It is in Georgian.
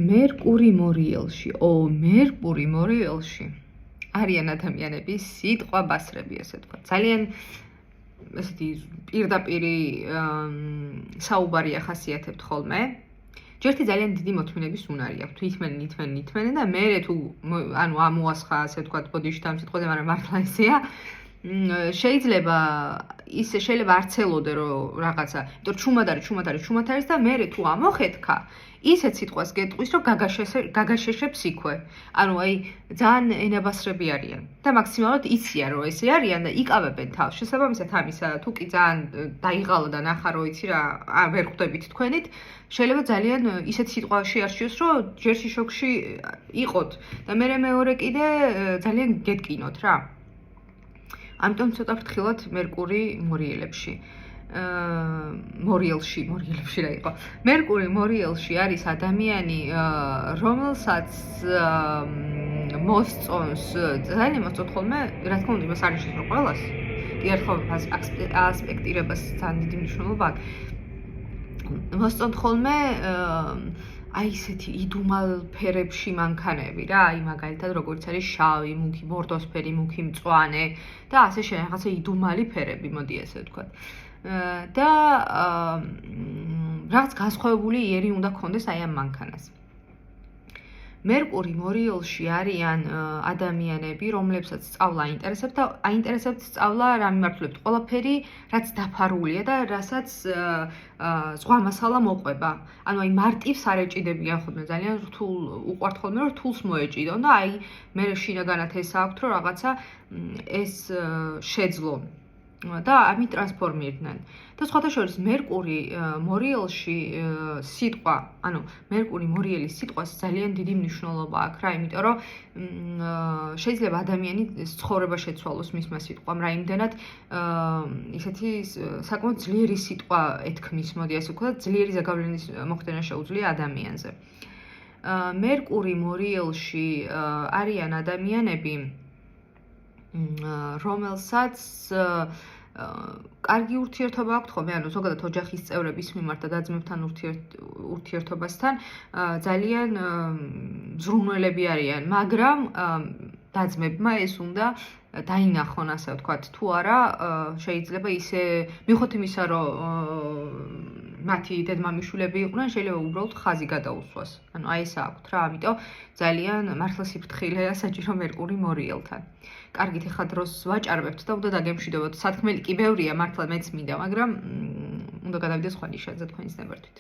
მერკური მორიელში. მერკური მორიელში არიან ადამიანები სიტყვა ბასრები, ასე თქვა. ძალიან ესეთი პირდაპირი საუბარი ახასიათებთ ხოლმე. ჯერთი ძალიან დიდი მოთმინების უნარი აქვს. თვითმენ და მე თუ ანუ ამოასხა, ასე თქვა, ბოდიში ამ სიტყვაზე, მაგრამ მართლა ესეა. შეიძლება არც ელოდე რომ რაღაცა, იმიტომ რომ ჩუმად არის და მე თუ ამოხეთქა, ისეთ სიტყვას გეტყვის, რომ გაგაშეშებს იქვე. ანუ აი ძალიან ენაბასრები არიან და მაქსიმალურად იციან რომ ესე არიან და იკავებენ თავს. შესაბამისად ამისა, თუ კი ძალიან დაიღალა და ნახა რომ იცი რა, ვერ ხვდებით თქვენით, შეიძლება ძალიან ისეთ სიტყვა შეარჩიოს, რომ ჯერში შოქში იყოთ და მეორე კიდე ძალიან გეტკინოთ რა. ამიტომ ცოტა ფრთხილად მერკური მორიელებში. მორიელში რა იყო. მერკური მორიელში არის ადამიანი, რომელსაც მოსწონს, ძალიან მოსწონს ხოლმე, რა თქმა უნდა, იმას არ ნიშნავს რომ ყველას. ერთხოვებას ასპექტირებას ძალიან დიდი მნიშვნელობა აქვს. მოსწონთ ხოლმე აი ესეთი იდუმალ ფერებში მანქანები რა, აი მაგალითად როგორც არის შავი, მუქი, ბორდოსფერი, მუქი, მწვანე და ასე შემდეგ, რაღაცა იდუმალი ფერები, მოდი ასე ვთქვათ. და რაღაც განსხვავებული იერი უნდა გქონდეს აი ამ მანქანას. მერკური მორიელში არიან ადამიანები, რომლებსაც სწავლა აინტერესებთ და აინტერესებთ სწავლა რა მიმართულებით? ყველაფერი, რაც დაფარულია და რასაც ზღვა მასალა მოყვება. ანუ აი მარტივს არ ეჭიდებიან ხოლმე, ძალიან რთულ უყვართ ხოლმე რომ რთულს მოეჭიდონ და აი მე შინაგანად ეს აქვთ რომ რაღაცა ეს შეძლონ. და ამით ტრანსფორმირდნენ. და სხვათა შორის მერკური მორიელში სიტყვა, ანუ მერკური მორიელის სიტყვას ძალიან დიდი მნიშვნელობა აქვს რა, იმიტომ რომ შეიძლება ადამიანი ცხოვრება შეცვალოს მისმა სიტყვამ რა, იმდენად ისეთი საკმაოდ ძლიერი სიტყვა ეთქმის, მოდი ასე ვქოთ, ძლიერი ზეგავლენის მოხდენა შეუძლია ადამიანზე. მერკური მორიელში არიან ადამიანები, რომელსაც კარგი ურთიერთობა აქვთ ხოლმე, ანუ ზოგადად ოჯახის წევრების მიმართ და და-ძმებთან ურთიერთობასთან ძალიან ზრუნველები არიან, მაგრამ და-ძმებმა ეს უნდა დაინახონ, ასე ვთქვათ, თუ არა შეიძლება ისე მიუხედავად იმისა, რომ მათი დედმამიშვილები იყვნენ, შეიძლება უბრალოდ ხაზი გადაუსვას. ანუ აი ეს აქვთ რა, ამიტომ ძალიან მართლა სიფრთხილეა საჭირო მერკური მორიელთან. კარგით, ეხლა დროს ვაჭარბებთ და უნდა დაგემშვიდობოთ. სათქმელი კი ბევრია, მართლა მეც მინდა, მაგრამ უნდა გადავიდე სხვა ნიშანზე თქვენის ნებართვით.